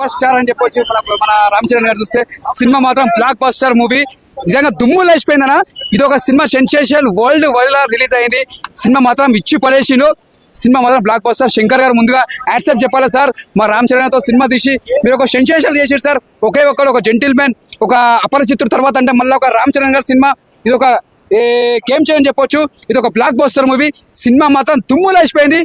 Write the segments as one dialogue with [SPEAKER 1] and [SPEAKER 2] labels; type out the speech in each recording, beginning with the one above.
[SPEAKER 1] Super star అని చెప్పొచ్చు. మన రామ్ చరణ్ గారు చూస్తే సినిమా మాత్రం బ్లాక్ బస్టర్ మూవీ, నిజంగా దుమ్ము లేచిపోయిందనా. ఇది ఒక సినిమా సెన్సేషన్, వరల్డ్ రిలీజ్ అయింది. సినిమా మాత్రం ఇచ్చి పడేసిండు. సినిమా మాత్రం బ్లాక్ బస్టర్. శంకర్ గారు ముందుగా యాక్సెప్ట్ చెప్పాలి సార్, మా రామ్ చరణ్ తో సినిమా తీసి మీరు ఒక సెన్సేషన్ చేసారు సార్. ఒకే ఒక్కడు ఒక జెంటిల్మెన్, ఒక అపరిచితుడు తర్వాత అంటే మళ్ళీ ఒక రామ్ చరణ్ గారి సినిమా. ఇది ఒక గేమ్ చేంజ్ చెప్పొచ్చు. ఇది ఒక బ్లాక్ బస్టర్ మూవీ. సినిమా మాత్రం దుమ్ము లేచిపోయింది.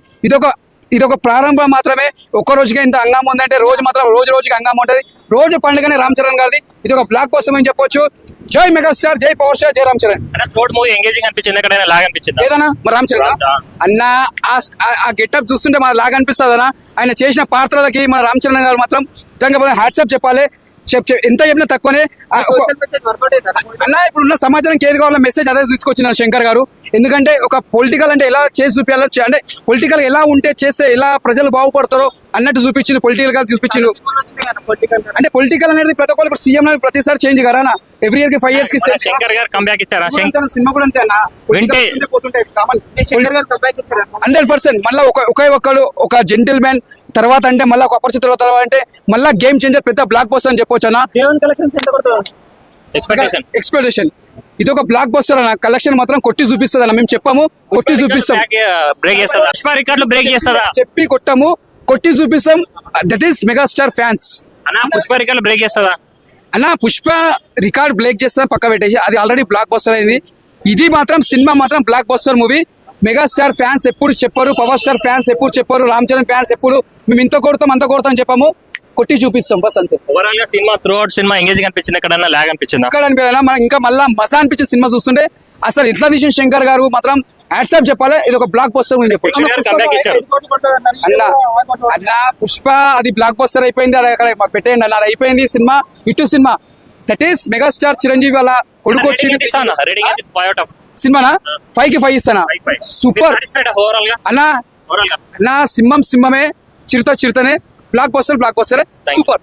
[SPEAKER 1] ఇది ఒక ప్రారంభం మాత్రమే. ఒక్క రోజుగా ఇంత హంగామా ఉందంటే రోజు మాత్రం రోజుకి హంగామా ఉంటుంది. రోజు పండుగనే రామ్ చరణ్ గారిది. ఇది ఒక బ్లాక్ బస్టర్ అని చెప్పొచ్చు. జై మెగాస్టార్, జై పవర్ స్టార్, జై రామ్ చరణ్.
[SPEAKER 2] మూవీ ఎంగేజింగ్ అనిపించింది, ఎక్కడైనా లాగ్ అనిపించింది
[SPEAKER 1] ఏదన్నా మరి రామ్ చరణ్ అన్న ఆ గెటప్ చూస్తుంటే మన లాగా అనిపిస్తుంది అన్న. ఆయన చేసిన పాత్రలకి మన రామ్ చరణ్ గారు మాత్రం నిజంగా హ్యాట్సాప్ చెప్పాలి. ఎంత చెప్పినా తక్కువనే అన్న. ఇప్పుడున్న సమాజానికి ఏది కావాలో మెసేజ్ అదే తీసుకొచ్చిన శంకర్ గారు. ఎందుకంటే ఒక పొలిటికల్ అంటే ఎలా చేసి చూపించాలో, అంటే పొలిటికల్ ఎలా ఉంటే చేస్తే ఎలా ప్రజలు బాగుపడతారో అన్నట్టు చూపించింది. పొలిటికల్ గా చూపించింది. అంటే పొలిటికల్ అనేది ప్రతి ఒక్కరు సీఎం ప్రతిసారి చేంజ్ కరానా, ఎవ్రీ ఇయర్ కి 5 years కి
[SPEAKER 2] శంకర్ గారు కంబ్యాక్ ఇచ్చారా?
[SPEAKER 1] సినిమా కూడా అంతే అన్న, 100%. మళ్ళీ ఒకే ఒక్కడు ఒక జెంటిల్మెన్ తర్వాత అంటే మళ్ళీ ఒక అపరిచితుల తర్వాత అంటే మళ్ళీ గేమ్ చేంజర్, పెద్ద బ్లాక్ బస్టర్ అని చెప్పొచ్చు అన్న. ఎక్స్పెక్టేషన్ ఇది ఒక బ్లాక్ బస్టర్ అన్న. కలెక్షన్ మాత్రం కొట్టి చూపిస్తుంది అన్న. మేము చెప్పాము, కొట్టి చూపిస్తాం.
[SPEAKER 2] బ్రేక్ చేస్తుందా
[SPEAKER 1] చెప్పి కొట్టాము, కొట్టి చూపిస్తాం. That is megastar fans.
[SPEAKER 2] Pushpa record break చేస్తుందా
[SPEAKER 1] అన్న? పుష్ప రికార్డ్ బ్రేక్ చేస్తా పక్క పెట్టేసి, అది ఆల్రెడీ బ్లాక్ బస్టర్ అయింది. ఇది మాత్రం సినిమా మాత్రం block buster movie. Megastar fans ఎప్పుడు చెప్పరు, పవర్ స్టార్ ఫ్యాన్స్ ఎప్పుడు చెప్పరు, రామ్ చరణ్ ఫ్యాన్స్ ఎప్పుడు మేము ఇంత కొడతాం అంత కొడతాం చెప్పాము, కొట్టి చూపిస్తాం బస్ అంతే.
[SPEAKER 2] ఓవరాల్ గా cinema through out cinema engaging అనిపించింది, ఎక్కడన్నా లాగ్ అనిపించింది?
[SPEAKER 1] ఎక్కడ అనిపించాలా మనకి, ఇంకా మళ్ళా మజా అనిపించింది సినిమా చూస్తుంటే. అసలు ఇట్లా తీసిన శంకర్ గారు మాత్రం హ్యాట్సాప్ చెప్పాలి. ఇది ఒక బ్లాక్ బస్టర్ అని చెప్పొచ్చు అన్న. పుష్ప అది బ్లాక్ బస్టర్ అయిపోయింది, అది అక్కడ పెట్టేయండి అన్న, అది అయిపోయింది సినిమా. ఇటు cinema that is megastar Chiranjeevi వాళ్ళ కొడుకు వచ్చి సినిమానా 5 కి 5 ఇస్తానా. సూపర్ అన్న. సింహమే, చిరుతనే, బ్లాక్ బస్టర్ సూపర్.